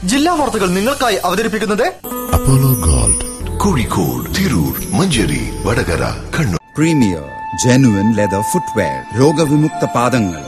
ജില്ലാ വാർത്തകൾ നിങ്ങൾക്കായി അവതരിപ്പിക്കുന്നത് Apollo Gold, Kozhikode, Tirur, Manjeri, Vadakara, Kannur. Premier genuine leather footwear, രോഗവിമുക്ത പാദങ്ങൾ.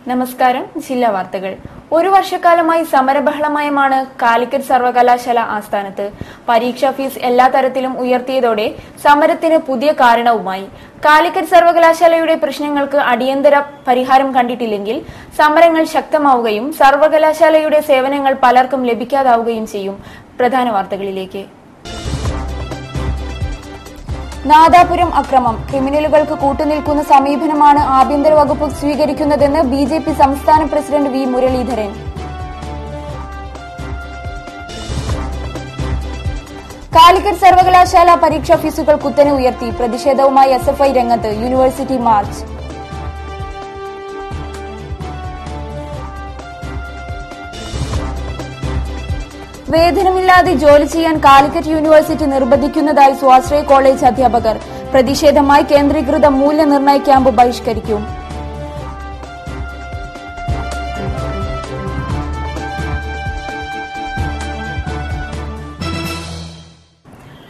നമസ്കാരം. ജില്ലാ വാർത്തകൾ. ഒരു വർഷക്കാലമായി സമരബഹളമയമാണ് കാലിക്കറ്റ് സർവകലാശാല ആസ്ഥാനത്ത്. പരീക്ഷാ ഫീസ് എല്ലാ തരത്തിലും ഉയർത്തിയതോടെ സമരത്തിന് പുതിയ കാരണവുമായി. കാലിക്കറ്റ് സർവകലാശാലയുടെ പ്രശ്നങ്ങൾക്ക് അടിയന്തര പരിഹാരം കണ്ടിട്ടില്ലെങ്കിൽ സമരങ്ങൾ ശക്തമാവുകയും സർവകലാശാലയുടെ സേവനങ്ങൾ പലർക്കും ലഭിക്കാതാവുകയും ചെയ്യും. പ്രധാന വാർത്തകളിലേക്ക്. നാദാപുരം അക്രമം. ക്രിമിനലുകൾക്ക് കൂട്ടുനിൽക്കുന്ന സമീപനമാണ് ആഭ്യന്തര വകുപ്പ് സ്വീകരിക്കുന്നതെന്ന് ബിജെപി സംസ്ഥാന പ്രസിഡന്റ് വി മുരളീധരൻ. കാലിക്കറ്റ് സർവകലാശാല പരീക്ഷാ ഫീസുകൾ കുത്തനെ ഉയർത്തി. പ്രതിഷേധവുമായി SFI രംഗത്ത്. University March. വേതനമില്ലാതെ ജോലി ചെയ്യാൻ കാലിക്കറ്റ് യൂണിവേഴ്സിറ്റി നിർബന്ധിക്കുന്നതായി സ്വാശ്രയ കോളേജ് അധ്യാപകർ. പ്രതിഷേധമായി കേന്ദ്രീകൃത മൂല്യനിർണ്ണയ ക്യാമ്പ് ബഹിഷ്കരിക്കും.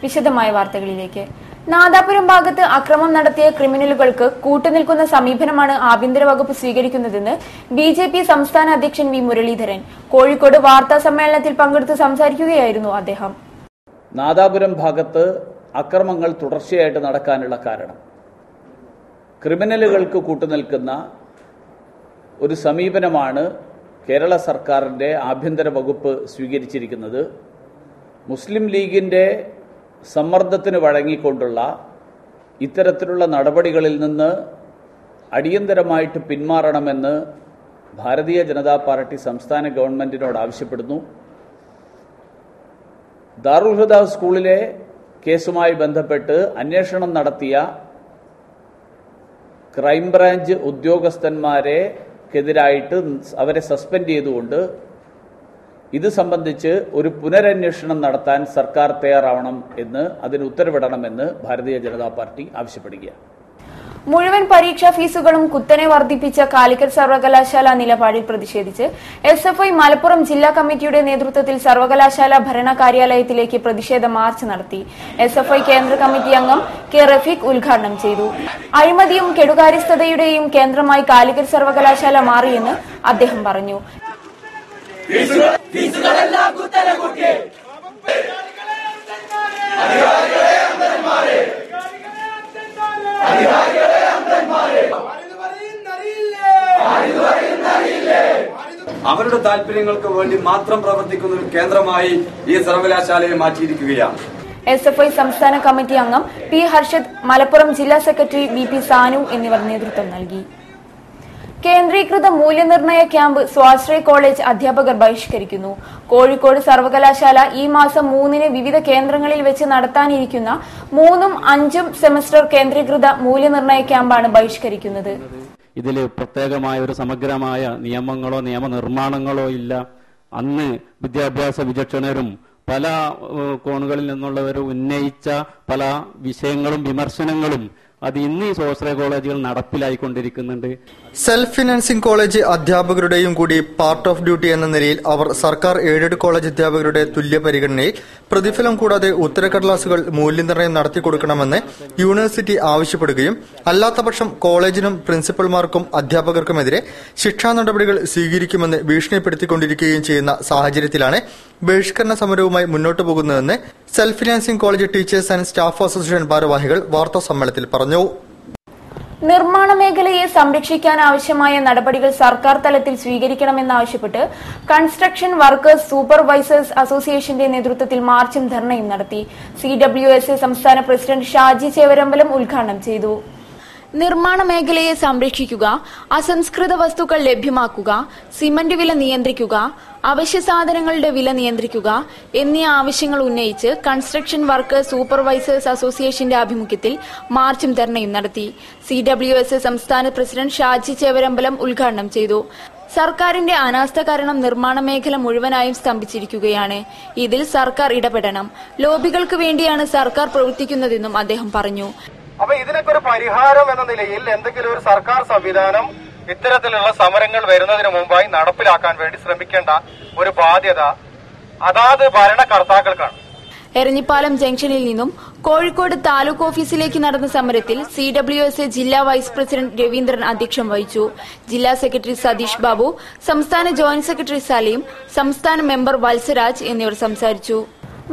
വിശദമായ വാർത്തകളിലേക്ക്. നാദാപുരം ഭാഗത്ത് അക്രമം നടത്തിയ ക്രിമിനലുകൾക്ക് കൂട്ടുനിൽക്കുന്ന സമീപനമാണ് ആഭ്യന്തര വകുപ്പ് സ്വീകരിക്കുന്നതെന്ന് BJP സംസ്ഥാന അധ്യക്ഷൻ വി മുരളീധരൻ. കോഴിക്കോട് വാർത്താ സമ്മേളനത്തിൽ പങ്കെടുത്ത് സംസാരിക്കുകയായിരുന്നു അദ്ദേഹം. നാദാപുരം ഭാഗത്ത് അക്രമങ്ങൾ തുടർച്ചയായിട്ട് നടക്കാനുള്ള കാരണം ക്രിമിനലുകൾക്ക് കൂട്ടുനിൽക്കുന്ന ഒരു സമീപനമാണ് കേരള സർക്കാരിൻ്റെ ആഭ്യന്തര വകുപ്പ് സ്വീകരിച്ചിരിക്കുന്നത്. മുസ്ലിം ലീഗിൻ്റെ സമ്മർദ്ദത്തിന് വഴങ്ങിക്കൊണ്ടുള്ള ഇത്തരത്തിലുള്ള നടപടികളിൽ നിന്ന് അടിയന്തരമായിട്ട് പിന്മാറണമെന്ന് ഭാരതീയ ജനതാ പാർട്ടി സംസ്ഥാന ഗവൺമെന്റിനോട് ആവശ്യപ്പെടുന്നു. ദാറുൽ ഹുദ സ്കൂളിലെ കേസുമായി ബന്ധപ്പെട്ട് അന്വേഷണം നടത്തിയ ക്രൈംബ്രാഞ്ച് ഉദ്യോഗസ്ഥന്മാരെക്കെതിരായിട്ട് അവരെ സസ്പെൻഡ് ചെയ്തുകൊണ്ട് ഇത് സംബന്ധിച്ച് ഒരു പുനരന്വേഷണം നടത്താൻ സർക്കാർ തയ്യാറാവണം എന്ന്, അതിന് ഉത്തരവിടണമെന്ന് ഭാരതീയ ജനതാ പാർട്ടി ആവശ്യപ്പെടുകയാണ്. മുഴുവൻ പരീക്ഷാ ഫീസുകളും കുത്തനെ വർദ്ധിപ്പിച്ച കാലിക്കറ്റ് സർവകലാശാല നിലപാടിൽ പ്രതിഷേധിച്ച് SFI മലപ്പുറം ജില്ലാ കമ്മിറ്റിയുടെ നേതൃത്വത്തിൽ സർവകലാശാല ഭരണ കാര്യാലയത്തിലേക്ക് പ്രതിഷേധ മാർച്ച് നടത്തി. SFI കേന്ദ്ര കമ്മിറ്റി അംഗം K. റഫീഖ് ഉദ്ഘാടനം ചെയ്തു. അഴിമതിയും കെടുകാര്യസ്ഥതയുടെയും കേന്ദ്രമായി കാലിക്കറ്റ് സർവകലാശാല മാറിയെന്ന് അദ്ദേഹം പറഞ്ഞു. അവരുടെ താല്പര്യങ്ങൾക്ക് വേണ്ടി മാത്രം പ്രവർത്തിക്കുന്ന ഒരു കേന്ദ്രമായി ഈ സർവകലാശാലയെ മാറ്റിയിരിക്കുകയാണ്. SFI സംസ്ഥാന കമ്മിറ്റി അംഗം P. ഹർഷദ്, മലപ്പുറം ജില്ലാ സെക്രട്ടറി VP സാനു എന്നിവർ നേതൃത്വം നൽകി. കേന്ദ്രീകൃത മൂല്യനിർണ്ണയ ക്യാമ്പ് സ്വാശ്രയ കോളേജ് അധ്യാപകർ ബഹിഷ്കരിക്കുന്നു. കോഴിക്കോട് സർവകലാശാല ഈ മാസം 3-ന് വിവിധ കേന്ദ്രങ്ങളിൽ വെച്ച് നടത്താനിരിക്കുന്ന 3ഉം 5ഉം സെമസ്റ്റർ കേന്ദ്രീകൃത മൂല്യനിർണ്ണയ ക്യാമ്പാണ് ബഹിഷ്കരിക്കുന്നത്. ഇതിൽ പ്രത്യേകമായ ഒരു സമഗ്രമായ നിയമങ്ങളോ നിയമനിർമ്മാണങ്ങളോ ഇല്ല. അന്ന് വിദ്യാഭ്യാസ വിചക്ഷണരും പല കോണുകളിൽ നിന്നുള്ളവർ ഉന്നയിച്ച പല വിഷയങ്ങളും വിമർശനങ്ങളും അത് ഇന്ന് ഈ സ്വാശ്രയ കോളേജുകൾ നടപ്പിലായിക്കൊണ്ടിരിക്കുന്നുണ്ട്. സെൽഫ് ഫിനാൻസിംഗ് കോളേജ് അധ്യാപകരുടെയും കൂടി പാർട്ട് ഓഫ് ഡ്യൂട്ടി എന്ന നിലയിൽ അവർ സർക്കാർ എയ്ഡഡ് കോളേജ് അധ്യാപകരുടെ തുല്യ പരിഗണനയിൽ പ്രതിഫലം കൂടാതെ ഉത്തരക്കടലാസുകൾ മൂല്യനിർണ്ണയം നടത്തിക്കൊടുക്കണമെന്ന് യൂണിവേഴ്സിറ്റി ആവശ്യപ്പെടുകയും അല്ലാത്തപക്ഷം കോളേജിനും പ്രിൻസിപ്പൽമാർക്കും അധ്യാപകർക്കുമെതിരെ ശിക്ഷാ നടപടികൾ സ്വീകരിക്കുമെന്ന് ഭീഷണിപ്പെടുത്തിക്കൊണ്ടിരിക്കുകയും ചെയ്യുന്ന സാഹചര്യത്തിലാണ് ബഹിഷ്കരണ സമരവുമായി മുന്നോട്ടു പോകുന്നതെന്ന് self financing college teachers and staff association ഭാരവാഹികൾ വാർത്താ സമ്മേളനത്തിൽ പറഞ്ഞു. നിർമ്മാണ മേഖലയെ സംരക്ഷിക്കാൻ ആവശ്യമായ നടപടികൾ സർക്കാർ തലത്തിൽ സ്വീകരിക്കണമെന്നാവശ്യപ്പെട്ട് കൺസ്ട്രക്ഷൻ വർക്കേഴ്സ് സൂപ്പർവൈസേഴ്സ് അസോസിയേഷന്റെ നേതൃത്വത്തിൽ മാർച്ചും ധർണയും നടത്തി. CWSA സംസ്ഥാന പ്രസിഡന്റ് ഷാജി ചേവരമ്പലം ഉദ്ഘാടനം ചെയ്തു. നിർമ്മാണ മേഖലയെ സംരക്ഷിക്കുക, അസംസ്കൃത വസ്തുക്കൾ ലഭ്യമാക്കുക, സിമന്റ് വില നിയന്ത്രിക്കുക, അവശ്യ സാധനങ്ങളുടെ വില നിയന്ത്രിക്കുക എന്നീ ആവശ്യങ്ങൾ ഉന്നയിച്ച് കൺസ്ട്രക്ഷൻ വർക്കേഴ്സ് സൂപ്പർവൈസേഴ്സ് അസോസിയേഷന്റെ ആഭിമുഖ്യത്തിൽ മാർച്ചും ധർണയും നടത്തി. CWS സംസ്ഥാന പ്രസിഡന്റ് ഷാജി ചേവരമ്പലം ഉദ്ഘാടനം ചെയ്തു. സർക്കാരിന്റെ അനാസ്ഥ കാരണം നിർമ്മാണ മേഖല മുഴുവനായും സ്തംഭിച്ചിരിക്കുകയാണ്. ഇതിൽ സർക്കാർ ഇടപെടണം. ലോബികൾക്ക് വേണ്ടിയാണ് സർക്കാർ പ്രവർത്തിക്കുന്നതെന്നും അദ്ദേഹം പറഞ്ഞു. അപ്പൊ ഇതിനൊക്കെ ഒരു പരിഹാരം എന്ന നിലയിൽ എന്തെങ്കിലും ഒരു സർക്കാർ സംവിധാനം ഇത്തരത്തിലുള്ള സമരങ്ങൾ വരുന്നതിന് മുമ്പായി നടപ്പിലാക്കാൻ വേണ്ടി ശ്രമിക്കേണ്ട ഒരു ബാധ്യത അതാത് ഭരണകർത്താക്കൾക്കാണ്. എരഞ്ഞിപ്പാലം ജംഗ്ഷനിൽ നിന്നും കോഴിക്കോട് താലൂക്ക് ഓഫീസിലേക്ക് നടന്ന സമരത്തിൽ CWS ജില്ലാ വൈസ് പ്രസിഡന്റ് രവീന്ദ്രൻ അധ്യക്ഷം വഹിച്ചു. ജില്ലാ സെക്രട്ടറി സതീഷ് ബാബു, സംസ്ഥാന ജോയിന്റ് സെക്രട്ടറി സലീം, സംസ്ഥാന മെമ്പർ വത്സരാജ് എന്നിവർ സംസാരിച്ചു.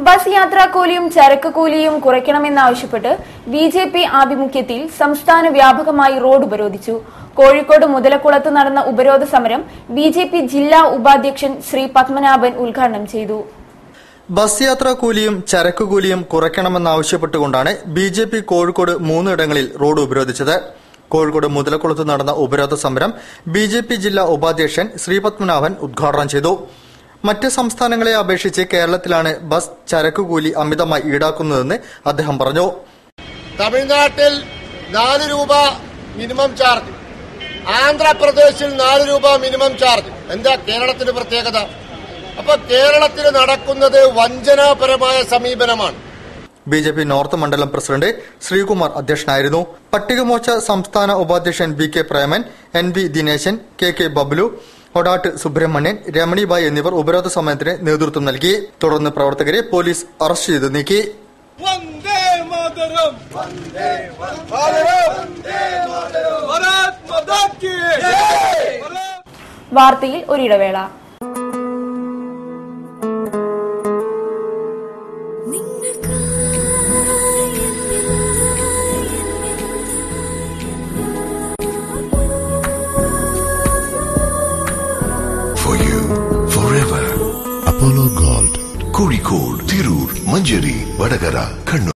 ബസ് യാത്രാക്കൂലിയും ചരക്ക് കൂലിയും കുറയ്ക്കണമെന്നാവശ്യപ്പെട്ട് BJP ആഭിമുഖ്യത്തിൽ സംസ്ഥാന വ്യാപകമായി റോഡ് ഉപരോധിച്ചു. കോഴിക്കോട് മുതലക്കുളത്ത് നടന്ന ഉപരോധ സമരം BJP ജില്ലാ ഉപാധ്യക്ഷൻ ശ്രീ പത്മനാഭൻ ഉദ്ഘാടനം ചെയ്തു. ബസ് യാത്രാ കൂലിയും ചരക്ക് കൂലിയും കുറയ്ക്കണമെന്നാവശ്യപ്പെട്ടുകൊണ്ടാണ് BJP കോഴിക്കോട് 3 ഇടങ്ങളിൽ റോഡ് ഉപരോധിച്ചത്. കോഴിക്കോട് മുതലക്കുളത്ത് നടന്ന ഉപരോധ സമരം BJP ജില്ലാ ഉപാധ്യക്ഷൻ ശ്രീ പത്മനാഭൻ ഉദ്ഘാടനം ചെയ്തു. മറ്റ് സംസ്ഥാനങ്ങളെ അപേക്ഷിച്ച് കേരളത്തിലാണ് ബസ് ചരക്ക് കൂലി അമിതമായി ഈടാക്കുന്നതെന്ന് അദ്ദേഹം പറഞ്ഞു. തമിഴ്നാട്ടിൽ 4 രൂപ മിനിമം ചാർജ്, ആന്ധ്രാപ്രദേശിൽ 4 രൂപ മിനിമം ചാർജ്. എന്താ കേരളത്തിന്റെ പ്രത്യേകത? അപ്പൊ കേരളത്തിൽ നടക്കുന്നത് വഞ്ചനാപരമായ സമീപനമാണ്. BJP നോർത്ത് മണ്ഡലം പ്രസിഡന്റ് ശ്രീകുമാർ അധ്യക്ഷനായിരുന്നു. പട്ടികമോർച്ച സംസ്ഥാന ഉപാധ്യക്ഷൻ BK Preman, NB Dineshan, KK Bablu, ഒടാട്ട് Subramanian, രമണിബായ് എന്നിവർ ഉപരോധ സമരത്തിന് നേതൃത്വം നൽകി. തുടർന്ന് പ്രവർത്തകരെ പോലീസ് അറസ്റ്റ് ചെയ്ത് നീക്കി. വാർത്തയിൽ ഒരിടവേള. For you, forever. Apollo Gold. Kozhikode, Tirur, Manjeri, Vadagara, Kannur.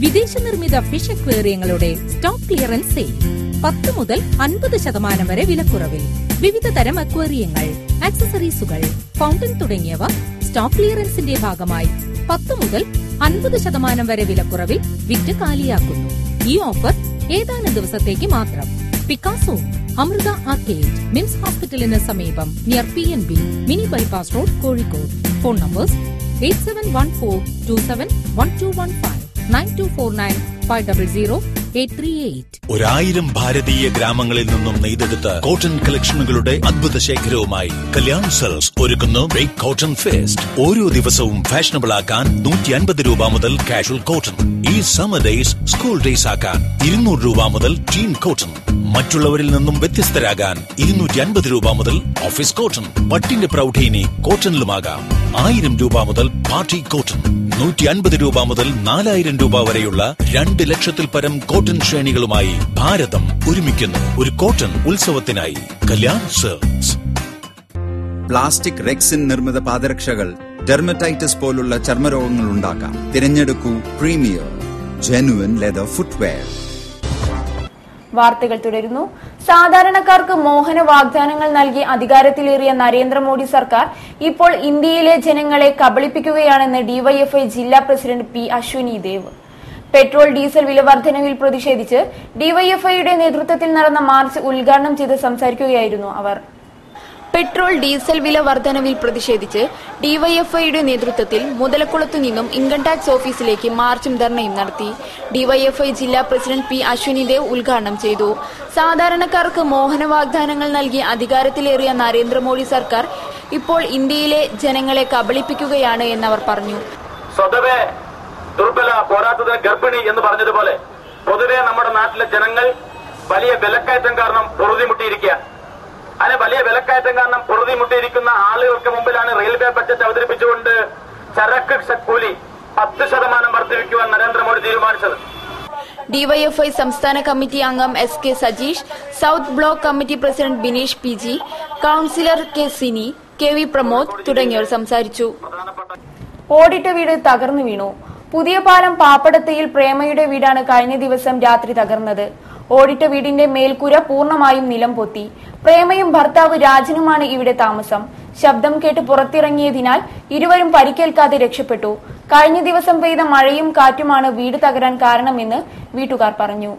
വിദേശ നിർമ്മിത ഫിഷ് അക്വേറിയങ്ങളുടെ സ്റ്റോക്ക് ക്ലിയറൻസ് സെയിൽ 10 മുതൽ 50% വരെ വിലക്കുറവിൽ. വിവിധ തരം അക്വേറിയങ്ങൾ, ആക്സസറീസുകൾ, ഫൗണ്ടൻ തുടങ്ങിയവ സ്റ്റോക്ക് ക്ലിയറൻസിന്റെ ഭാഗമായി 10 മുതൽ 50% വരെ വിലക്കുറവിൽ വിറ്റ് കാലിയാക്കുന്നു. ഈ ഓഫർ ഏതാനും ദിവസത്തേക്ക് മാത്രം. പിക്കാസോ, അമൃത ആർക്കേഡ്, മിംസ് ഹോസ്പിറ്റലിന് സമീപം, near PNB, mini bypass road, Kozhikode. Phone numbers 8714271215, 9249500838. 1000 ഭാരതീയ ഗ്രാമങ്ങളിൽ നിന്നും നെയ്തെടുത്ത കോട്ടൺ കളക്ഷനുകളുടെ അദ്ഭുത ശേഖരവുമായി കല്യാൺ സെൽസ് ഒരുക്കുന്നു ബ്രേക്ക് കോട്ടൺ ഫെസ്റ്റ്. ഓരോ ദിവസവും ഫാഷനബിൾ ആക്കാൻ 150 രൂപ മുതൽ കാഷ്വൽ കോട്ടൺ, ഈ സമ്മർ ഡേയ്സ് സ്കൂൾ ഡേയ്സ് ആക്കാൻ 200 രൂപ മുതൽ ടീം കോട്ടൺ, മറ്റുള്ളവരിൽ നിന്നും വ്യത്യസ്തരാകാൻ 250 രൂപ മുതൽ ഓഫീസ് കോട്ടൺ. പട്ടിന്റെ പ്രൗഢിനി കോട്ടണിലുമാകാം. 1000 രൂപ മുതൽ പാർട്ടി കോട്ടൺ, 150 രൂപ മുതൽ 4000 രൂപ വരെയുള്ള 2 ലക്ഷത്തിൽ പരം കോട്ടൺ ശ്രേണികളുമായി ഭാരതം ഒരുമിക്കുന്നു ഒരു കോട്ടൺ ഉത്സവത്തിനായി. കല്യാൺ സെൽസ്. പ്ലാസ്റ്റിക് റെക്സിൻ നിർമ്മിത പാദരക്ഷകൾ ഡെർമറ്റൈറ്റിസ് പോലുള്ള ചർമ്മരോഗങ്ങൾ ഉണ്ടാക്കാം. തിരഞ്ഞെടുക്കൂ പ്രീമിയർ ജെനുവിൻ ലെതർ ഫുട്വെയർ. വാർത്തകൾ തുടരുന്നു. സാധാരണക്കാർക്ക് മോഹന വാഗ്ദാനങ്ങൾ നൽകി അധികാരത്തിലേറിയ നരേന്ദ്രമോദി സർക്കാർ ഇപ്പോൾ ഇന്ത്യയിലെ ജനങ്ങളെ കബളിപ്പിക്കുകയാണെന്ന് DYFI ജില്ലാ president P. Ashwini Dev. Petrol diesel വില വർധനവിൽ പ്രതിഷേധിച്ച് DYFIയുടെ നേതൃത്വത്തിൽ നടന്ന മാർച്ച് ഉദ്ഘാടനം ചെയ്ത് സംസാരിക്കുകയായിരുന്നു അവർ. പെട്രോൾ ഡീസൽ വില വർധനവിൽ പ്രതിഷേധിച്ച് DYFIയുടെ നേതൃത്വത്തിൽ മുതലക്കുളത്തു നിന്നും ഇൻകം ടാക്സ് ഓഫീസിലേക്ക് മാർച്ചും ധർണയും നടത്തി. DYFI ജില്ലാ പ്രസിഡന്റ് P. അശ്വിനി ദേവ് ഉദ്ഘാടനം ചെയ്തു. സാധാരണക്കാർക്ക് മോഹന വാഗ്ദാനങ്ങൾ നൽകി അധികാരത്തിലേറിയ നരേന്ദ്രമോദി സർക്കാർ ഇപ്പോൾ ഇന്ത്യയിലെ ജനങ്ങളെ കബളിപ്പിക്കുകയാണ് എന്നവർ പറഞ്ഞു. സ്വതവേ ദുർബല, പോരാത്തതിന് ഗർഭിണി എന്ന് പറഞ്ഞതുപോലെ പൊതുവെ നമ്മുടെ നാട്ടിലെ ജനങ്ങൾ വലിയ വിലക്കയറ്റം കാരണം പൊറുതിമുട്ടിയിരിക്കുക. അങ്ങനെ വലിയ വിലക്കയറ്റം കാരണം പൊറുതിമുട്ടിയിരിക്കുന്ന ആളുകൾക്ക് മുമ്പിലാണ് റെയിൽവേ ബഡ്ജറ്റ് അവതരിപ്പിച്ചുകൊണ്ട് ചരക്ക് കൂലി 10% വർദ്ധിപ്പിക്കുവാൻ നരേന്ദ്രമോദി തീരുമാനിച്ചത്. DYFI സംസ്ഥാന കമ്മിറ്റി അംഗം SK Sajeesh, south block committee president Bineesh PG, councillor K. Sini, KV Pramod തുടങ്ങിയവർ സംസാരിച്ചു. ഓടിട്ട വീട് തകർന്നു വീണു. പുതിയ പാലം പാപ്പടത്തയിൽ പ്രേമയുടെ വീടാണ് കഴിഞ്ഞ ദിവസം രാത്രി തകർന്നത്. ഓടിട്ട വീടിന്റെ മേൽക്കൂര പൂർണ്ണമായും നിലം പൊത്തി. പ്രേമയും ഭർത്താവ് രാജനുമാണ് ഇവിടെ താമസം. ശബ്ദം കേട്ട് പുറത്തിറങ്ങിയതിനാൽ ഇരുവരും പരിക്കേൽക്കാതെ രക്ഷപ്പെട്ടു. കഴിഞ്ഞ ദിവസം പെയ്ത മഴയും കാറ്റുമാണ് വീട് തകരാൻ കാരണമെന്ന് വീട്ടുകാർ പറഞ്ഞു.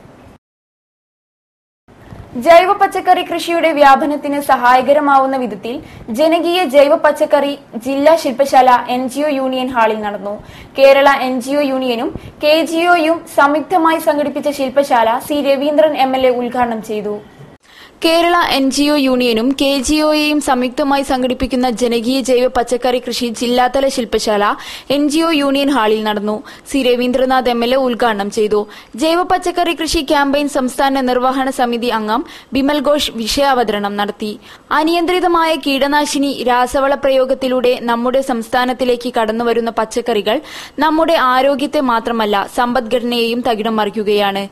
ജൈവ പച്ചക്കറി കൃഷിയുടെ വ്യാപനത്തിന് സഹായകരമാവുന്ന വിധത്തിൽ ജനകീയ ജൈവ പച്ചക്കറി ജില്ലാ ശില്പശാല NGO യൂണിയൻ ഹാളിൽ നടന്നു. കേരള NGO യൂണിയനും KGOയും സംയുക്തമായി സംഘടിപ്പിച്ച ശില്പശാല സി രവീന്ദ്രൻ MLA ഉദ്ഘാടനം ചെയ്തു. കേരള NGO യൂണിയനും KGOയും സംയുക്തമായി സംഘടിപ്പിക്കുന്ന ജനകീയ ജൈവ പച്ചക്കറി കൃഷി ജില്ലാതല ശില്പശാല NGO യൂണിയൻ ഹാളിൽ നടന്നു. സി രവീന്ദ്രനാഥ് MLA ഉദ്ഘാടനം ചെയ്തു. ജൈവ പച്ചക്കറി കൃഷി ക്യാമ്പയിൻ സംസ്ഥാന നിർവഹണ സമിതി അംഗം ബിമൽ ഘോഷ് വിഷയാവതരണം നടത്തി. അനിയന്ത്രിതമായ കീടനാശിനി രാസവള പ്രയോഗത്തിലൂടെ നമ്മുടെ സംസ്ഥാനത്തിലേക്ക് കടന്നുവരുന്ന പച്ചക്കറികൾ നമ്മുടെ ആരോഗ്യത്തെ മാത്രമല്ല സമ്പദ്ഘടനയെയും തകിടം മറിക്കുകയാണ്.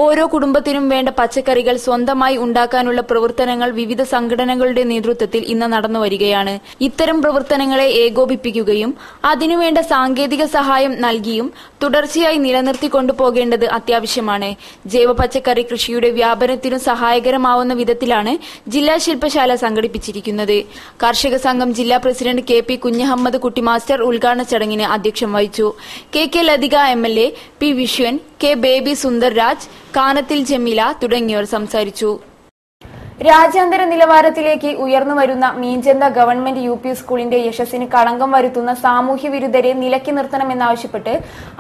ഓരോ കുടുംബത്തിനും വേണ്ട പച്ചക്കറികൾ സ്വന്തമായി ഉണ്ടാക്കാനുള്ള പ്രവർത്തനങ്ങൾ വിവിധ സംഘടനകളുടെ നേതൃത്വത്തിൽ ഇന്ന് നടന്നുവരികയാണ്. ഇത്തരം പ്രവർത്തനങ്ങളെ ഏകോപിപ്പിക്കുകയും അതിനുവേണ്ട സാങ്കേതിക സഹായം നൽകിയും തുടർച്ചയായി നിലനിർത്തിക്കൊണ്ടുപോകേണ്ടത് അത്യാവശ്യമാണ്. ജൈവ പച്ചക്കറി കൃഷിയുടെ വ്യാപനത്തിനും സഹായകരമാവുന്ന വിധത്തിലാണ് ജില്ലാ ശില്പശാല സംഘടിപ്പിച്ചിരിക്കുന്നത്. കർഷക സംഘം ജില്ലാ പ്രസിഡന്റ് KP കുഞ്ഞഹമ്മദ് കുട്ടി മാസ്റ്റർ ഉദ്ഘാടന ചടങ്ങിന് അധ്യക്ഷം വഹിച്ചു. KK Lathika MLA, P Viswan, K Baby Sundar Raj, Kanathil Jameela തുടങ്ങിയവർ സംസാരിച്ചു. രാജ്യാന്തര നിലവാരത്തിലേക്ക് ഉയർന്നുവരുന്ന മീഞ്ചന്ത ഗവൺമെന്റ് UP സ്കൂളിന്റെ യശസ്സിന് കളങ്കം വരുത്തുന്ന സാമൂഹ്യ വിരുദ്ധരെ നിലയ്ക്ക് നിർത്തണമെന്നാവശ്യപ്പെട്ട്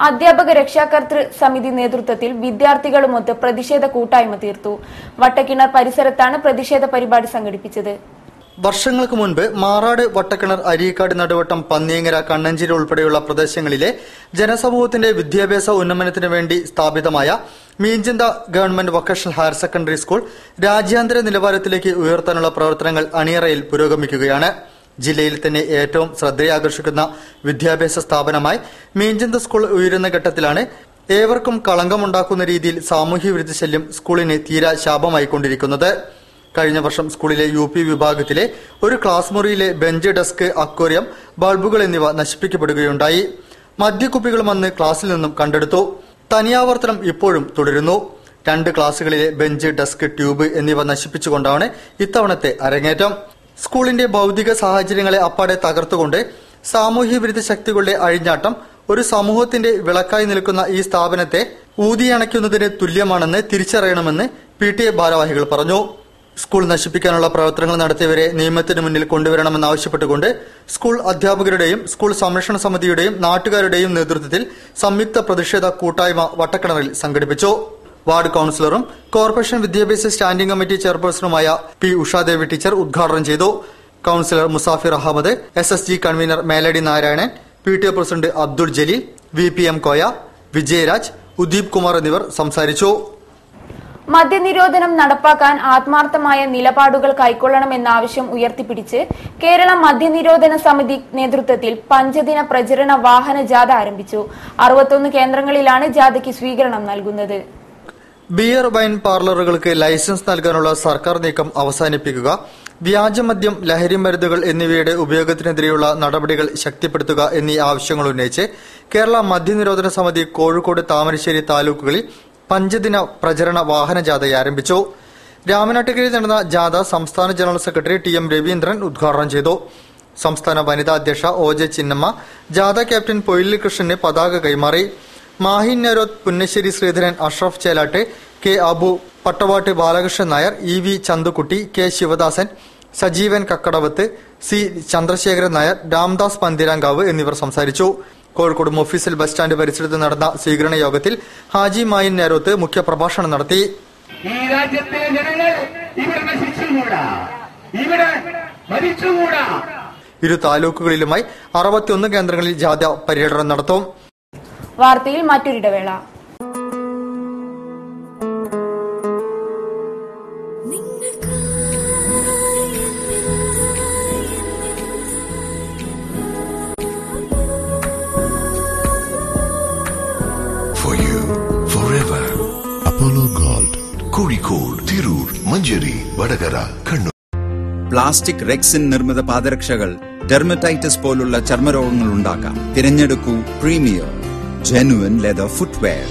അധ്യാപക രക്ഷാകർതൃ സമിതി നേതൃത്വത്തിൽ വിദ്യാർത്ഥികളുമൊത്ത് പ്രതിഷേധ കൂട്ടായ്മ തീർത്തു. വട്ടക്കിണർ പരിസരത്താണ് പ്രതിഷേധ പരിപാടി സംഘടിപ്പിച്ചത്. വർഷങ്ങൾക്ക് മുൻപ് മാറാട്, വട്ടക്കിണർ, അരീക്കാട്, നടുവട്ടം, പന്നിയങ്ങര, കണ്ണഞ്ചേരി ഉൾപ്പെടെയുള്ള പ്രദേശങ്ങളിലെ ജനസമൂഹത്തിന്റെ വിദ്യാഭ്യാസ ഉന്നമനത്തിനു വേണ്ടി സ്ഥാപിതമായ Meenchanda government vocational higher secondary school രാജ്യാന്തര നിലവാരത്തിലേക്ക് ഉയർത്താനുള്ള പ്രവർത്തനങ്ങൾ അണിയറയിൽ പുരോഗമിക്കുകയാണ്. ജില്ലയിൽ തന്നെ ഏറ്റവും ശ്രദ്ധയാകർഷിക്കുന്ന വിദ്യാഭ്യാസ സ്ഥാപനമായി മീഞ്ചന്ത സ്കൂൾ ഉയരുന്ന ഘട്ടത്തിലാണ് ഏവർക്കും കളങ്കമുണ്ടാക്കുന്ന രീതിയിൽ സാമൂഹ്യ വിരുദ്ധ ശല്യം സ്കൂളിന് തീരാ ശാപമായിക്കൊണ്ടിരിക്കുന്നത്. കഴിഞ്ഞ വർഷം സ്കൂളിലെ UP വിഭാഗത്തിലെ ഒരു ക്ലാസ് മുറിയിലെ ബെഞ്ച്, ഡെസ്ക്, അക്വേറിയം, ബൾബുകൾ എന്നിവ നശിപ്പിക്കപ്പെടുകയുണ്ടായി. മദ്യക്കുപ്പികളും അന്ന് ക്ലാസ്സിൽ നിന്നും കണ്ടെടുത്തു. തനിയാവർത്തനം ഇപ്പോഴും തുടരുന്നു. 2 ക്ലാസുകളിലെ ബെഞ്ച്, ഡെസ്ക്, ട്യൂബ് എന്നിവ നശിപ്പിച്ചുകൊണ്ടാണ് ഇത്തവണത്തെ അരങ്ങേറ്റം. സ്കൂളിന്റെ ഭൗതിക സാഹചര്യങ്ങളെ അപ്പാടെ തകർത്തുകൊണ്ട് സാമൂഹ്യ വിരുദ്ധ ശക്തികളുടെ അഴിഞ്ഞാട്ടം ഒരു സമൂഹത്തിന്റെ വിളക്കായി നിൽക്കുന്ന ഈ സ്ഥാപനത്തെ ഊതിയണയ്ക്കുന്നതിന് തുല്യമാണെന്ന് തിരിച്ചറിയണമെന്ന് PTA ഭാരവാഹികൾ പറഞ്ഞു. സ്കൂൾ നശിപ്പിക്കാനുള്ള പ്രവർത്തനങ്ങൾ നടത്തിയവരെ നിയമത്തിന് മുന്നിൽ കൊണ്ടുവരണമെന്നാവശ്യപ്പെട്ടുകൊണ്ട് സ്കൂൾ അധ്യാപകരുടെയും സ്കൂൾ സംരക്ഷണ സമിതിയുടെയും നാട്ടുകാരുടെയും നേതൃത്വത്തിൽ സംയുക്ത പ്രതിഷേധ കൂട്ടായ്മ വട്ടക്കിണറിൽ സംഘടിപ്പിച്ചു. വാർഡ് കൌൺസിലറും കോർപ്പറേഷൻ വിദ്യാഭ്യാസ സ്റ്റാൻഡിംഗ് കമ്മിറ്റി ചെയർപേഴ്സണുമായ P ഉഷാദേവി ടീച്ചർ ഉദ്ഘാടനം ചെയ്തു. Councillor Musafir Ahammed, SSG convener Meladi Narayanan, PTA president Abdul Jaleel, VPM Koya, Vijayaraj, Udeep Kumar എന്നിവർ സംസാരിച്ചു. മദ്യനിരോധനം നടപ്പാക്കാൻ ആത്മാർത്ഥമായ നിലപാടുകൾ കൈക്കൊള്ളണമെന്ന ആവശ്യം ഉയർത്തിപ്പിടിച്ച് കേരള മദ്യനിരോധന സമിതി നേതൃത്വത്തിൽ പഞ്ചദിന പ്രചരണ വാഹന ജാഥ ആരംഭിച്ചു. 61 കേന്ദ്രങ്ങളിലാണ് ജാഥയ്ക്ക് സ്വീകരണം നൽകുന്നത്. ബിയർ, വൈൻ പാർലറുകൾക്ക് ലൈസൻസ് നൽകാനുള്ള സർക്കാർ നീക്കം അവസാനിപ്പിക്കുക, വ്യാജമദ്യം, ലഹരി മരുന്നുകൾ എന്നിവയുടെ ഉപയോഗത്തിനെതിരെയുള്ള നടപടികൾ ശക്തിപ്പെടുത്തുക എന്നീ ആവശ്യങ്ങൾ ഉന്നയിച്ച് കേരള മദ്യനിരോധന സമിതി കോഴിക്കോട്, താമരശ്ശേരി താലൂക്കുകളിൽ പഞ്ചദിന പ്രചരണ വാഹന ജാഥ ആരംഭിച്ചു. രാമനാട്ടുകരയിൽ നടന്ന ജാഥ സംസ്ഥാന ജനറൽ സെക്രട്ടറി TM രവീന്ദ്രൻ ഉദ്ഘാടനം ചെയ്തു. സംസ്ഥാന വനിതാ അധ്യക്ഷ OJ ചിന്നമ്മ ജാഥ ക്യാപ്റ്റൻ പൊയിലിൽ കൃഷ്ണന് പതാക കൈമാറി. Mahin Neroth, Punnassery Sreedharan, Ashraf Chelatt, K Abu, പട്ടവാട്ട് Balakrishnan Nair, EV Chandukutty, K Sivadasan, Sajeevan കക്കടവത്ത്, C Chandrasekharan Nair, Ramdas Panthirankavu എന്നിവർ സംസാരിച്ചു. കോഴിക്കോട് മൊഫീസിൽ ബസ് സ്റ്റാൻഡ് പരിസരത്ത് നടന്ന സ്വീകരണ യോഗത്തിൽ ഹാജി മായിൻ നേരോത്ത് മുഖ്യപ്രഭാഷണം നടത്തി. ഈ രാജ്യത്തിലെ ജനങ്ങൾ ഇവിടെ നശിച്ചുകൂടാ, ഇവിടെ മരിച്ചുകൂടാ. ഇരു താലൂക്കുകളിലുമായി 61 കേന്ദ്രങ്ങളിൽ ജാഥ പര്യടനം നടത്തും. വാർത്തയിൽ മറ്റൊരിടവേള. For you, forever. Apollo Gold, Kozhikode, Tirur, Manjeri, Vadagara, Kannur. Plastic rexine നിർമ്മിത പാദരക്ഷകൾ ഡെർമറ്റൈറ്റിസ് പോലുള്ള ചർമ്മരോഗങ്ങൾ ഉണ്ടാക്കാം. തിരഞ്ഞെടുക്കൂ premier genuine leather footwear.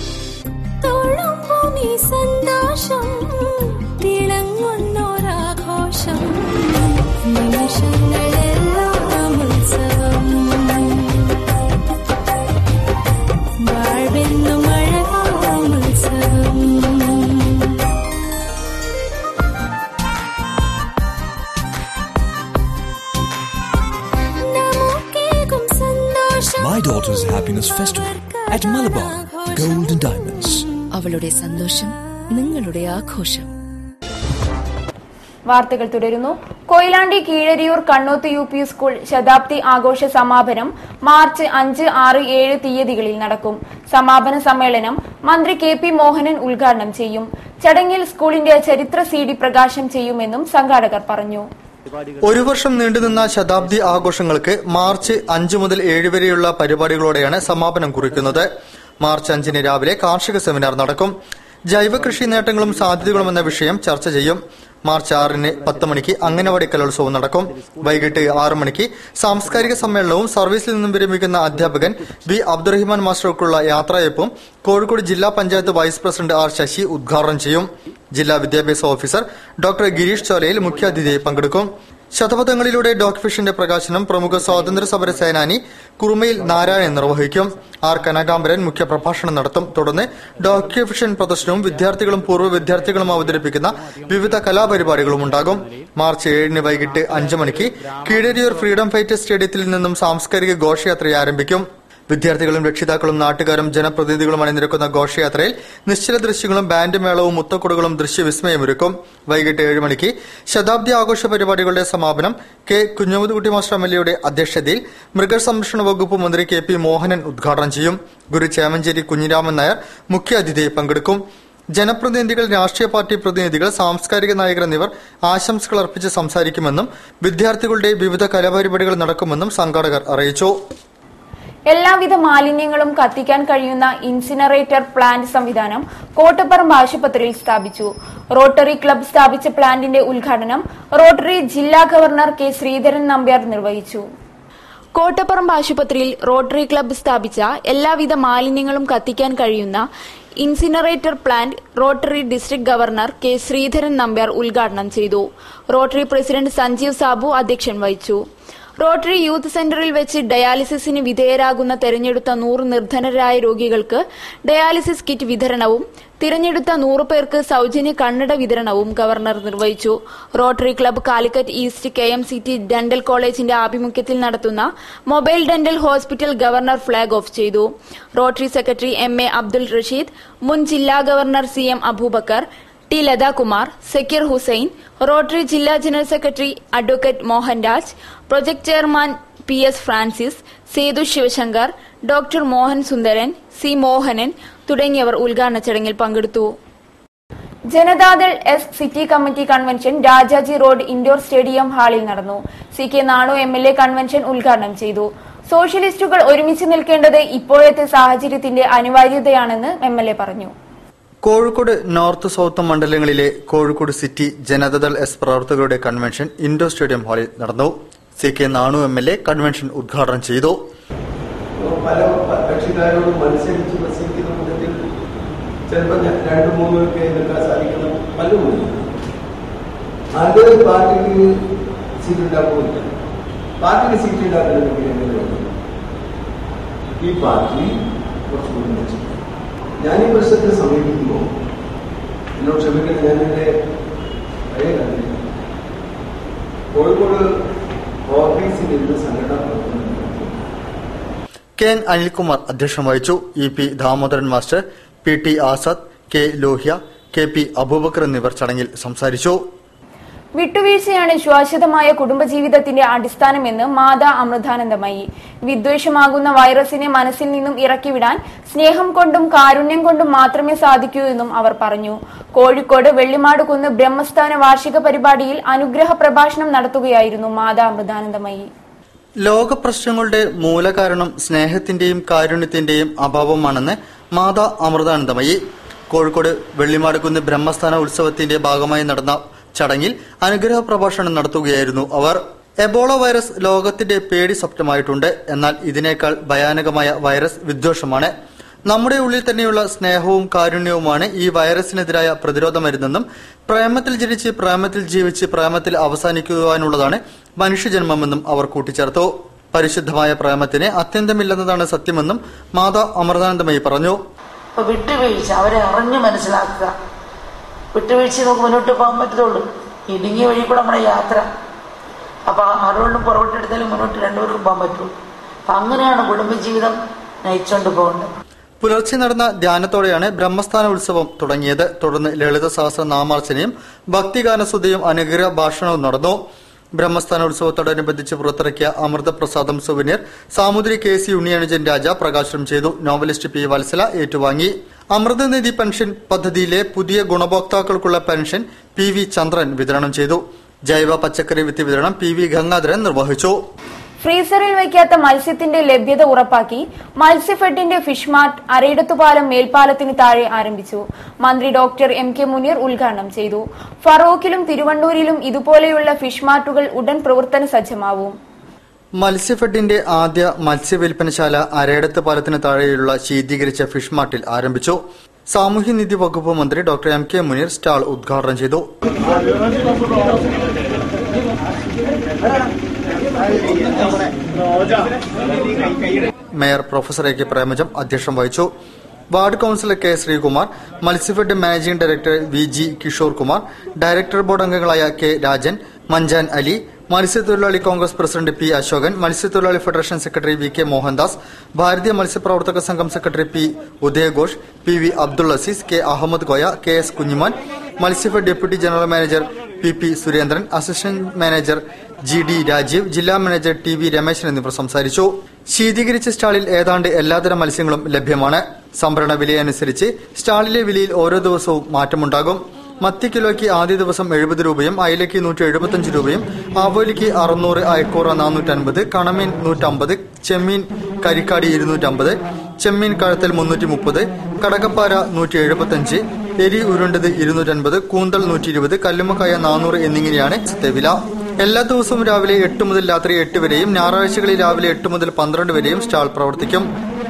My daughter's happiness festival at Malabar Gold and Diamonds. അവളുടെ സന്തോഷം നിങ്ങളുടെ ആഘോഷം. വാർത്തകൾ തുടരുന്നു. കൊയിലാണ്ടി കീഴരിയൂർ കണ്ണോത്ത് UP സ്കൂൾ ശതാബ്ദി ആഘോഷ സമാപനം മാർച്ച് 5, 6, 7 തീയതികളിൽ നടക്കും. സമാപന സമ്മേളനം മന്ത്രി KP മോഹനൻ ഉദ്ഘാടനം ചെയ്യും. ചടങ്ങിൽ സ്കൂളിന്റെ ചരിത്ര CD പ്രകാശനം ചെയ്യുമെന്നും സംഘാടകർ പറഞ്ഞു. ഒരു വർഷം നീണ്ടുനിന്ന ശതാബ്ദി ആഘോഷങ്ങൾക്ക് മാർച്ച് 5 മുതൽ 7 വരെയുള്ള പരിപാടികളോടെയാണ് സമാപനം കുറിക്കുന്നത്. മാർച്ച് 5 രാവിലെ കാർഷിക സെമിനാർ നടക്കും. ജൈവ കൃഷി നേട്ടങ്ങളും സാധ്യതകളും എന്ന വിഷയം ചർച്ച ചെയ്യും. മാർച്ച് 6 10 മണിക്ക് അംഗനവാടി കലോത്സവം നടക്കും. വൈകിട്ട് 6 മണിക്ക് സാംസ്കാരിക സമ്മേളനവും സർവീസിൽ നിന്നും വിരമിക്കുന്ന അധ്യാപകൻ B. അബ്ദുറഹിമാൻ മാസ്റ്റർക്കുള്ള യാത്രയപ്പും കോഴിക്കോട് ജില്ലാ panchayat vice president R. Sasi ഉദ്ഘാടനം ചെയ്യും. ജില്ലാ വിദ്യാഭ്യാസ ഓഫീസർ ഡോക്ടർ ഗിരീഷ് ചോലയിൽ മുഖ്യാതിഥിയായി പങ്കെടുക്കും. ശതപഥങ്ങളിലൂടെ ഡോഗ് ഫിഷിന്റെ പ്രകാശനം പ്രമുഖ സ്വാതന്ത്ര്യ സമര സേനാനി കുറുമയിൽ നാരായണൻ നിർവഹിക്കും. R. കനകാംബരൻ മുഖ്യപ്രഭാഷണം നടത്തും. തുടർന്ന് ഡോഗ് ഫിഷൻ പ്രദർശനവും വിദ്യാർത്ഥികളും പൂർവ്വ വിദ്യാർത്ഥികളും അവതരിപ്പിക്കുന്ന വിവിധ കലാപരിപാടികളും ഉണ്ടാകും. മാർച്ച് 7 വൈകിട്ട് 5 മണിക്ക് കീഴരിയൂർ ഫ്രീഡം ഫൈറ്റേഴ്സ് സ്റ്റേഡിയത്തിൽ നിന്നും സാംസ്കാരിക ഘോഷയാത്ര ആരംഭിക്കും. വിദ്യാർത്ഥികളും രക്ഷിതാക്കളും നാട്ടുകാരും ജനപ്രതിനിധികളും അണിനിരക്കുന്ന ഘോഷയാത്രയിൽ നിശ്ചല ദൃശ്യങ്ങളും ബാൻഡ് മേളവും മുത്തക്കുടകളും ദൃശ്യവിസ്മയമൊരുക്കും. വൈകിട്ട് 7 മണിക്ക് ശതാബ്ദി ആഘോഷ പരിപാടികളുടെ സമാപനം K. കുഞ്ഞമുദുകുട്ടി മാസ്റ്റർ MLA അധ്യക്ഷതയിൽ മൃഗസംരക്ഷണ വകുപ്പ് മന്ത്രി KP മോഹനൻ ഉദ്ഘാടനം ചെയ്യും. ഗുരു ചേമഞ്ചേരി കുഞ്ഞിരാമൻ നായർ മുഖ്യാതിഥിയായി പങ്കെടുക്കും. ജനപ്രതിനിധികൾ, രാഷ്ട്രീയ പാർട്ടി പ്രതിനിധികൾ, സാംസ്കാരിക നായകർ എന്നിവർ ആശംസകൾ അർപ്പിച്ച് സംസാരിക്കുമെന്നും വിദ്യാർത്ഥികളുടെ വിവിധ കലാപരിപാടികൾ നടക്കുമെന്നും സംഘാടകർ അറിയിച്ചു. എല്ലാവിധ മാലിന്യങ്ങളും കത്തിക്കാൻ കഴിയുന്ന ഇൻസിനറേറ്റർ പ്ലാന്റ് സംവിധാനം കോട്ടപ്പറമ്പ് ആശുപത്രിയിൽ സ്ഥാപിച്ചു. റോട്ടറി ക്ലബ്ബ് സ്ഥാപിച്ച പ്ലാന്റിന്റെ ഉദ്ഘാടനം റോട്ടറി ജില്ലാ ഗവർണർ K. ശ്രീധരൻ നമ്പ്യാർ നിർവഹിച്ചു. കോട്ടപ്പറമ്പ് ആശുപത്രിയിൽ റോട്ടറി ക്ലബ്ബ് സ്ഥാപിച്ച എല്ലാവിധ മാലിന്യങ്ങളും കത്തിക്കാൻ കഴിയുന്ന incinerator plant rotary district governor K. Sreedharan Nambiar ഉദ്ഘാടനം ചെയ്തു. റോട്ടറി പ്രസിഡന്റ് സഞ്ജീവ് സാബു അധ്യക്ഷൻ വഹിച്ചു. റോട്ടറി യൂത്ത് സെന്ററിൽ വെച്ച് ഡയാലിസിസിന് വിധേയരാകുന്ന തെരഞ്ഞെടുത്ത 100 നിർധനരായ രോഗികൾക്ക് ഡയാലിസിസ് കിറ്റ് വിതരണവും തിരഞ്ഞെടുത്ത 100 പേർക്ക് സൌജന്യ കണ്ണട വിതരണവും ഗവർണർ നിർവഹിച്ചു. Rotary club Calicut east KMCT dental കോളേജിന്റെ ആഭിമുഖ്യത്തിൽ നടത്തുന്ന mobile dental hospital governor flag off ചെയ്തു. Rotary secretary MA Abdul Rasheed, മുൻ ജില്ലാ governor CM Aboobacker, T. Lathakumar, Sakkir Hussain, Rotary ജില്ലാ general secretary advocate Mohanraj, project chairman PS Francis, Sethu Sivasankar, doctor Mohan Sundaran, C. Mohanan തുടങ്ങിയവർ ഉദ്ഘാടന ചടങ്ങിൽ പങ്കെടുത്തു. Janata Dal S city committee convention Rajaji road indoor stadium ഹാളിൽ നടന്നു. CK നാണു MLA കൺവെൻഷൻ ഉദ്ഘാടനം ചെയ്തു. സോഷ്യലിസ്റ്റുകൾ ഒരുമിച്ച് നിൽക്കേണ്ടത് ഇപ്പോഴത്തെ സാഹചര്യത്തിന്റെ അനിവാര്യതയാണെന്ന് MLA പറഞ്ഞു. കോഴിക്കോട് നോർത്ത് സൌത്ത് മണ്ഡലങ്ങളിലെ കോഴിക്കോട് സിറ്റി ജനതാദൾ S പ്രവർത്തകരുടെ കൺവെൻഷൻ ഇൻഡോർ സ്റ്റേഡിയം ഹാളിൽ നടന്നു. CK നാണു MLA കൺവെൻഷൻ ഉദ്ഘാടനം ചെയ്തു. പല കക്ഷിക്കാരോടും മത്സരിച്ച് പ്രസംഗിക്കുന്നുണ്ടെങ്കിൽ ചിലപ്പോൾ 2-3 പേർക്ക് നിൽക്കാൻ സാധിക്കുന്ന പലരും അത് പാർട്ടിക്ക് സീറ്റ് ഉണ്ടാക്കില്ല. പാർട്ടിക്ക് സീറ്റ് ഉണ്ടാക്കണമെങ്കിൽ ഈ പാർട്ടി കുറച്ചുകൂടി മെച്ചം. ഞാൻ ഈ പ്രശ്നത്തെ സമീപിക്കുമ്പോൾ എന്നോട് ക്ഷമിക്കണം, ഞാൻ എൻ്റെ പഴയ കാര്യം കോഴിക്കോട് ഓഫീസിൽ ഇരുന്ന് സംഘടന പ്രവർത്തനം K. അനിൽകുമാർ അധ്യക്ഷം വഹിച്ചു. EP Damodaran master, PT Azad, K. Lohya, KP Aboobacker എന്നിവർ ചടങ്ങിൽ സംസാരിച്ചു. വിട്ടുവീഴ്ചയാണ് ശാശ്വതമായ കുടുംബജീവിതത്തിന്റെ അടിസ്ഥാനമെന്ന് മാതാ അമൃതാനന്ദമയി. വിദ്വേഷമാകുന്ന വൈറസിനെ മനസ്സിൽ നിന്നും ഇറക്കിവിടാൻ സ്നേഹം കൊണ്ടും കാരുണ്യം കൊണ്ടും മാത്രമേ സാധിക്കൂ എന്നും അവർ പറഞ്ഞു. കോഴിക്കോട് വെള്ളിമാടുകുന്ന് ബ്രഹ്മസ്ഥാന വാർഷിക പരിപാടിയിൽ അനുഗ്രഹ പ്രഭാഷണം നടത്തുകയായിരുന്നു മാതാ അമൃതാനന്ദമയി. ലോക പ്രശ്നങ്ങളുടെ മൂലകാരണം സ്നേഹത്തിന്റെയും കാരുണ്യത്തിന്റെയും അഭാവമാണെന്ന് മാതാ അമൃതാനന്ദമയി. കോഴിക്കോട് വെള്ളിമാടുകുന്ന് ബ്രഹ്മസ്ഥാന ഉത്സവത്തിന്റെ ഭാഗമായി നടന്ന ചടങ്ങിൽ അനുഗ്രഹ പ്രഭാഷണം നടത്തുകയായിരുന്നു അവർ. എബോള വൈറസ് ലോകത്തിന്റെ പേടി സ്വപ്നമായിട്ടുണ്ട്. എന്നാൽ ഇതിനേക്കാൾ ഭയാനകമായ വൈറസ് വിദ്വേഷമാണ്. നമ്മുടെ ഉള്ളിൽ തന്നെയുള്ള സ്നേഹവും കാരുണ്യവുമാണ് ഈ വൈറസിനെതിരായ പ്രതിരോധ മരുന്നെന്നും പ്രേമത്തിൽ ജനിച്ച് പ്രേമത്തിൽ ജീവിച്ച് പ്രേമത്തിൽ അവസാനിക്കുവാനുള്ളതാണ് മനുഷ്യജന്മമെന്നും അവർ കൂട്ടിച്ചേർത്തു. പരിശുദ്ധമായ പ്രേമത്തിന് അത്യന്തമില്ലെന്നതാണ് സത്യമെന്നും മാതാ അമൃതാനന്ദമയി പറഞ്ഞു. വിട്ടുവീഴ്ച അവരെ അറിഞ്ഞു മനസ്സിലാക്കുക. വിട്ടുവീഴ്ച നമുക്ക് മുന്നോട്ട് പോകാൻ പറ്റത്തുള്ളൂ. ഇടുങ്ങിയ വഴി കൂടെ നമ്മുടെ യാത്ര. അപ്പൊ ആരോടും പുറകോട്ടെടുത്താലും മുന്നോട്ട് രണ്ടുപേർക്കും പോകാൻ പറ്റുള്ളൂ. അപ്പൊ അങ്ങനെയാണ് കുടുംബജീവിതം നയിച്ചുകൊണ്ട് പോകുന്നത്. പുലർച്ചെ നടന്ന ധ്യാനത്തോടെയാണ് ബ്രഹ്മസ്ഥാന ഉത്സവം തുടങ്ങിയത്. തുടർന്ന് ലളിത സഹസ്ര നാമാർച്ചനയും ഭക്തിഗാനസ്തുതിയും അനുഗ്രഹ ഭാഷണവും നടന്നു. ബ്രഹ്മസ്ഥാന ഉത്സവത്തോടനുബന്ധിച്ച് പുറത്തിറക്കിയ അമൃതപ്രസാദം സുവനീർ സാമൂതിരി KC ഉണ്ണിയനുജൻ രാജ പ്രകാശനം ചെയ്തു. Novelist P. വത്സല ഏറ്റുവാങ്ങി. അമൃതനിധി പെൻഷൻ പദ്ധതിയിലെ പുതിയ ഗുണഭോക്താക്കൾക്കുള്ള പെൻഷൻ PV ചന്ദ്രൻ വിതരണം ചെയ്തു. ജൈവ പച്ചക്കറി വിത്ത് വിതരണം PV ഗംഗാധരൻ നിർവഹിച്ചു. ഫ്രീസറിൽ വയ്ക്കാത്ത മത്സ്യത്തിന്റെ ലഭ്യത ഉറപ്പാക്കി മത്സ്യഫെഡിന്റെ ഫിഷ് മാർട്ട് അരയിടത്തുപാലം മേൽപ്പാലത്തിന് താഴെ ആരംഭിച്ചു. മന്ത്രി ഡോക്ടർ MK മുനീർ ഉദ്ഘാടനം ചെയ്തു. ഫറോക്കിലും തിരുവണ്ണൂരിലും ഇതുപോലെയുള്ള ഫിഷ് മാർട്ടുകൾ ഉടൻ പ്രവർത്തന സജ്ജമാവും. മത്സ്യഫെഡിന്റെ ആദ്യ മത്സ്യവിൽപ്പനശാല അരയിടത്ത് പാലത്തിന് താഴെയുള്ള ശീതീകരിച്ച ഫിഷ് മാർട്ടിൽ ആരംഭിച്ചു. സാമൂഹ്യനീതി വകുപ്പ് മന്ത്രി ഡോക്ടർ MK മുനീർ സ്റ്റാൾ ഉദ്ഘാടനം ചെയ്തു. മേയർ പ്രൊഫസർ AK പ്രേമജം അധ്യക്ഷം വഹിച്ചു. Ward councillor K. Sreekumar, Matsyafed managing director VG Kishore Kumar, director board അംഗങ്ങളായ K. രാജൻ, മഞ്ചാൻ അലി, മത്സ്യത്തൊഴിലാളി കോൺഗ്രസ് പ്രസിഡന്റ് P. അശോകൻ, മത്സ്യത്തൊഴിലാളി federation secretary VK Mohandas, Bharatiya Matsyapravarthaka Sangham secretary P. Udayaghosh, PV Abdul Azeez, K. Ahammed Koya, KS Kunhiman, Matsyafed deputy general manager PP Surendran, assistant manager GD Rajeev, ജില്ലാ manager TV Rameshan എന്നിവർ സംസാരിച്ചു. ശീതീകരിച്ച സ്റ്റാളിൽ ഏതാണ്ട് എല്ലാതരം മത്സ്യങ്ങളും ലഭ്യമാണ്. സംഭരണ വിലയനുസരിച്ച് സ്റ്റാളിലെ വിലയിൽ ഓരോ ദിവസവും മാറ്റമുണ്ടാകും. മത്തി കിലോയ്ക്ക് ആദ്യ ദിവസം 70 രൂപയും അയിലയ്ക്ക് 175 രൂപയും ആവോലിക്ക് 600, അയക്കൂറ 450, കണമീൻ 150, ചെമ്മീൻ കരിക്കാടി 250, ചെമ്മീൻ കഴത്തൽ 330, കടകപ്പാര 175, എരി ഉരുണ്ടത് 250, കൂന്തൽ 120, കല്ലുമ്മക്കായ 400 എന്നിങ്ങനെയാണ് വില. എല്ലാ ദിവസവും രാവിലെ 8 മുതൽ രാത്രി 8 വരെയും ഞായറാഴ്ചകളിൽ രാവിലെ 8 മുതൽ 12 വരെയും സ്റ്റാൾ പ്രവർത്തിക്കും.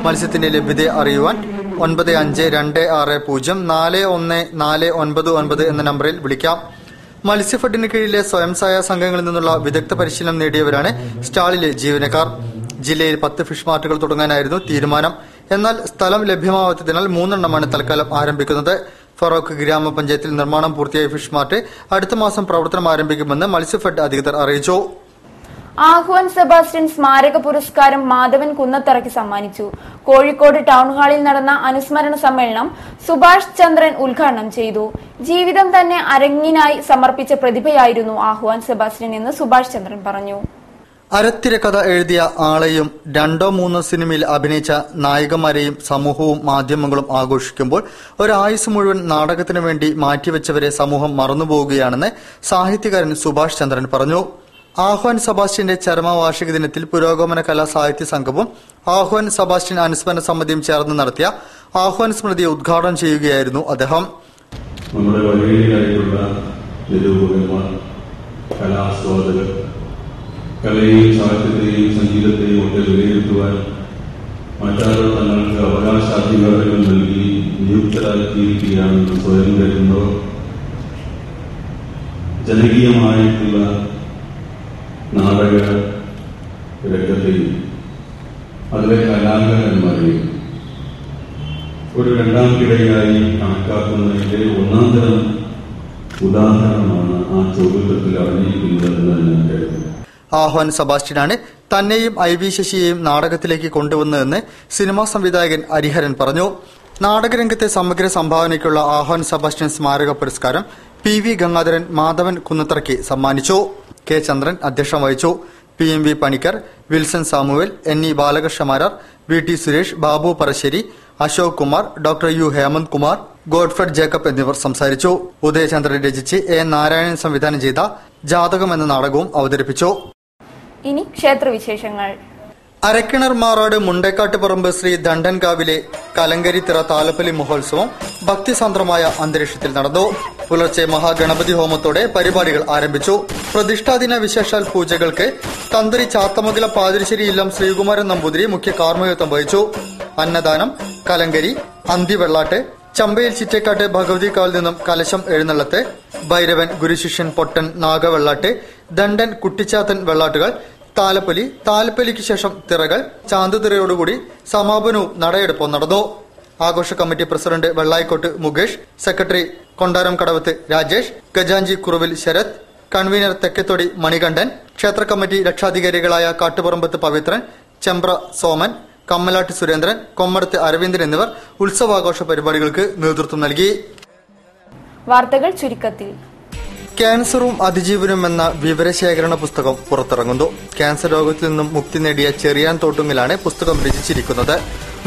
മത്സ്യത്തിന്റെ ലഭ്യത അറിയുവാൻ 9520414999 എന്ന നമ്പറിൽ വിളിക്കാം. മത്സ്യഫെഡിന് കീഴിലെ സ്വയം സഹായ സംഘങ്ങളിൽ നിന്നുള്ള വിദഗ്ധ പരിശീലനം നേടിയവരാണ് സ്റ്റാളിലെ ജീവനക്കാർ. ജില്ലയിൽ 10 ഫിഷ് മാർട്ടുകൾ തുടങ്ങാനായിരുന്നു തീരുമാനം. എന്നാൽ സ്ഥലം ലഭ്യമാവാത്തതിനാൽ 3 എണ്ണമാണ് തൽക്കാലം ആരംഭിക്കുന്നത്. ഫറോക്ക് ഗ്രാമപഞ്ചായത്തിൽ നിർമ്മാണം പൂർത്തിയായ ഫിഷ് മാർട്ട് അടുത്ത മാസം പ്രവർത്തനം ആരംഭിക്കുമെന്ന് മത്സ്യഫെഡ് അധികൃതർ അറിയിച്ചു. ആഹ്വാൻ സെബാസ്റ്റ്യൻ സ്മാരക പുരസ്കാരം മാധവൻ കുന്നത്തറയ്ക്ക് സമ്മാനിച്ചു. കോഴിക്കോട് ടൗൺ ഹാളിൽ നടന്ന അനുസ്മരണ സമ്മേളനം സുഭാഷ് ചന്ദ്രൻ ഉദ്ഘാടനം ചെയ്തു. ജീവിതം തന്നെ അരങ്ങിനായി സമർപ്പിച്ച പ്രതിഭയായിരുന്നു ആഹ്വാൻ സെബാസ്റ്റ്യൻ എന്ന് സുഭാഷ് ചന്ദ്രൻ പറഞ്ഞു. അരത്തിര കഥ എഴുതിയ ആളെയും 2-3 സിനിമയിൽ അഭിനയിച്ച നായികമാരെയും സമൂഹവും മാധ്യമങ്ങളും ആഘോഷിക്കുമ്പോൾ ഒരായുസ് മുഴുവൻ നാടകത്തിനു വേണ്ടി മാറ്റിവെച്ചവരെ സമൂഹം മറന്നുപോവുകയാണെന്ന് സാഹിത്യകാരൻ സുഭാഷ് ചന്ദ്രൻ പറഞ്ഞു. ആഹ്വാൻ സെബാസ്റ്റ്യന്റെ ചരമവാർഷിക ദിനത്തിൽ പുരോഗമന കലാ സാഹിത്യ സംഘവും ആഹ്വാൻ സെബാസ്റ്റ്യൻ അനുസ്മരണ സമിതിയും ചേർന്ന് നടത്തിയ ആഹ്വാൻ സ്മൃതി ഉദ്ഘാടനം ചെയ്യുകയായിരുന്നു അദ്ദേഹം. നമ്മുടെ വഴിയിലായിട്ടുള്ള നിരൂപകന്മാർ, കലാസ്വാദകർ, കലയെയും സാഹിത്യത്തെയും സംഗീതത്തെയും ഒക്കെ വിലയിരുത്തുവാൻ മറ്റാരോ തങ്ങൾക്ക് അവകാശാധികാരങ്ങൾ നൽകി നിയുക്തരാക്കിയിരിക്കുകയാണെന്ന് സ്വയം കരുതുന്നവർ ജനകീയമായിട്ടുള്ള നാടക രംഗത്തെയും അതിലെ കലാകാരന്മാരെയും ഒരു രണ്ടാം കിടയായി കണക്കാക്കുന്നതിന്റെ ഒന്നാന്തരം ഉദാഹരണമാണ് ആ ചോദ്യത്തിൽ അറിഞ്ഞിരിക്കുന്നതെന്ന് ഞാൻ കരുതുന്നു. ആഹ്വാൻ സെബാസ്റ്റ്യനാണ് തന്നെയും IV ശശിയെയും നാടകത്തിലേക്ക് കൊണ്ടുവന്നതെന്ന് സിനിമാ സംവിധായകൻ ഹരിഹരൻ പറഞ്ഞു. നാടകരംഗത്തെ സമഗ്ര സംഭാവനയ്ക്കുള്ള ആഹ്വാൻ സെബാസ്റ്റ്യൻ സ്മാരക പുരസ്കാരം PV ഗംഗാധരൻ മാധവൻ കുന്നത്തറയ്ക്ക് സമ്മാനിച്ചു. K. ചന്ദ്രൻ അധ്യക്ഷം വഹിച്ചു. PMV Panicker, Wilson Samuel, NE Balakrishnamarar, VT Suresh, Babu Parassery, Ashok Kumar, doctor U. Hemanth Kumar, Godfred Jacob എന്നിവർ സംസാരിച്ചു. ഉദയചന്ദ്രൻ രചിച്ച് A. നാരായണൻ സംവിധാനം ചെയ്ത ജാതകം എന്ന നാടകവും അവതരിപ്പിച്ചു. ഇനി ക്ഷേത്രവിശേഷങ്ങൾ. അരക്കിണർ മാറാട് മുണ്ടേക്കാട്ടുപറമ്പ് ശ്രീ ദണ്ഡൻകാവിലെ കലങ്കരിത്തിറ താലപ്പലി മഹോത്സവം ഭക്തിസാന്ദ്രമായ അന്തരീക്ഷത്തിൽ നടന്നു. പുലർച്ചെ മഹാഗണപതി ഹോമത്തോടെ പരിപാടികൾ ആരംഭിച്ചു. പ്രതിഷ്ഠാദിന വിശേഷാൽ പൂജകൾക്ക് തന്ത്രി ചാത്തമംഗലം പാതിരിശ്ശേരി ഇല്ലം ശ്രീകുമാരൻ നമ്പൂതിരി മുഖ്യ കാർമ്മികത്വം വഹിച്ചു. അന്നദാനം, കലങ്കരി, അന്തിവെള്ളാട്ട്, ചമ്പയിൽ ചിറ്റേക്കാട്ട് ഭഗവതിക്കാവിൽ നിന്നും കലശം എഴുന്നള്ളത്ത്, ഭൈരവൻ, ഗുരുശിഷ്യൻ, പൊട്ടൻ, നാഗവെള്ളാട്ട്, ദണ്ഡൻ, കുട്ടിച്ചാത്തൻ വെള്ളാട്ടുകൾ, താലപ്പൊലി, താലപ്പൊലിക്ക് ശേഷം തിറകൾ, ചാന്തുതിറയോടുകൂടി സമാപനവും നടയെടുപ്പും നടന്നു. ആഘോഷ കമ്മിറ്റി പ്രസിഡന്റ് വെള്ളായിക്കോട്ട് മുകേഷ്, സെക്രട്ടറി കൊണ്ടാരം കടവത്ത് രാജേഷ്, ഗജാഞ്ചി കുറുവിൽ ശരത്, കൺവീനർ തെക്കത്തൊടി മണികണ്ഠൻ, ക്ഷേത്ര കമ്മിറ്റി രക്ഷാധികാരികളായ കാട്ടുപറമ്പത്ത് പവിത്രൻ, ചെമ്പ്ര സോമൻ, കമ്മലാട്ട് സുരേന്ദ്രൻ, കൊമ്മടത്ത് അരവിന്ദൻ എന്നിവർ ഉത്സവാഘോഷ പരിപാടികൾക്ക് നേതൃത്വം നൽകി. വാർത്തകൾ ചുരുക്കത്തിൽ. ക്യാൻസറും അതിജീവനും എന്ന വിവരശേഖരണ പുസ്തകം പുറത്തിറങ്ങുന്നു. ക്യാൻസർ രോഗത്തിൽ നിന്നും മുക്തി നേടിയ ചെറിയാൻ തോട്ടുങ്ങിലാണ് പുസ്തകം രചിച്ചിരിക്കുന്നത്.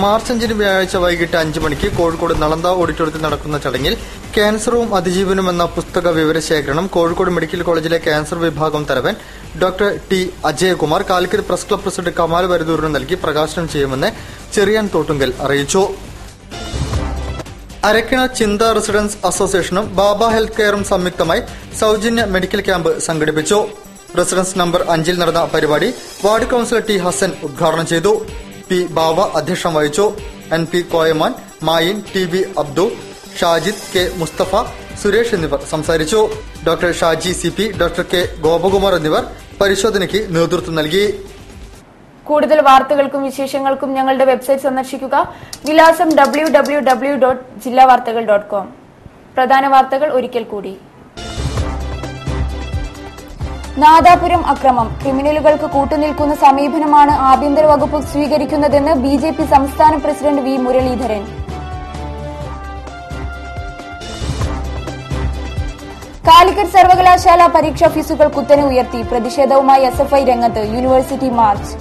മാർച്ച് 5 വ്യാഴാഴ്ച വൈകിട്ട് 5 മണിക്ക് കോഴിക്കോട് നളന്ദ ഓഡിറ്റോറിയത്തിൽ നടക്കുന്ന ചടങ്ങിൽ ക്യാൻസറും അതിജീവനും എന്ന പുസ്തക വിവരശേഖരണം കോഴിക്കോട് മെഡിക്കൽ കോളേജിലെ ക്യാൻസർ വിഭാഗം തലവൻ doctor T Ajayakumar Calicut press club president Kamal വരദൂരിന് നൽകി പ്രകാശനം ചെയ്യുമെന്ന് ചെറിയാൻ തോട്ടുങ്കൽ അറിയിച്ചു. അരക്കിണ ചിന്ത റെസിഡൻസ് അസോസിയേഷനും ബാബ ഹെൽത്ത് കെയറും സംയുക്തമായി സൌജന്യ മെഡിക്കൽ ക്യാമ്പ് സംഘടിപ്പിച്ചു. റെസിഡൻസ് നമ്പർ 5 നടന്ന പരിപാടി വാർഡ് കൌൺസിലർ ടി ഹസൻ ഉദ്ഘാടനം ചെയ്തു. പി ബാവ അധ്യക്ഷം വഹിച്ചു. NP Koyaman, Mayin, TB Abdu, Shajid, K Musthafa, Suresh എന്നിവർ സംസാരിച്ചു. Doctor Shaji CP, doctor K Gopakumar എന്നിവർ പരിശോധനയ്ക്ക് നേതൃത്വം നൽകി. കൂടുതൽ വാർത്തകൾക്കും വിശേഷങ്ങൾക്കും ഞങ്ങളുടെ വെബ്സൈറ്റ് സന്ദർശിക്കുക. വിലാസം www.jillavartagal.com. പ്രധാന വാർത്തകൾ ഒരിക്കൽ കൂടി. നാദാപുരം അക്രമം, ക്രിമിനലുകൾക്ക് കൂട്ടുനിൽക്കുന്ന സമീപനമാണ് ആഭ്യന്തര വകുപ്പ് സ്വീകരിക്കുന്നതെന്ന് BJP സംസ്ഥാന പ്രസിഡന്റ് വി മുരളീധരൻ. കാലിക്കറ്റ് സർവകലാശാല പരീക്ഷാ ഫീസുകൾ കുത്തനെ ഉയർത്തി. പ്രതിഷേധവുമായി SFI രംഗത്ത്. University March.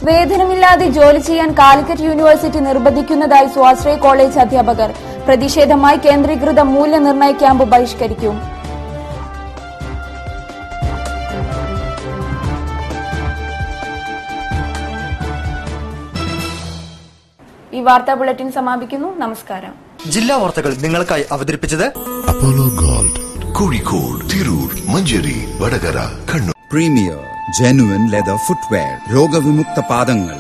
വേതനമില്ലാതെ ജോലി ചെയ്യാൻ കാലിക്കറ്റ് യൂണിവേഴ്സിറ്റി നിർബന്ധിക്കുന്നതായി സ്വാശ്രയ കോളേജ് അധ്യാപകർ. പ്രതിഷേധമായി കേന്ദ്രീകൃത മൂല്യനിർണ്ണയ ക്യാമ്പ് ബഹിഷ്കരിക്കും. ഈ വാർത്താ ബുള്ളറ്റിൻ സമാപിക്കുന്നു. നമസ്കാരം. ജില്ലാ വാർത്തകൾ നിങ്ങൾക്കായി അവതരിപ്പിച്ചത് Apollo Gold, Kozhikode, Tirur, Manjeri, Vadakara, Kannur. Premier genuine leather footwear, രോഗവിമുക്ത പാദങ്ങൾ.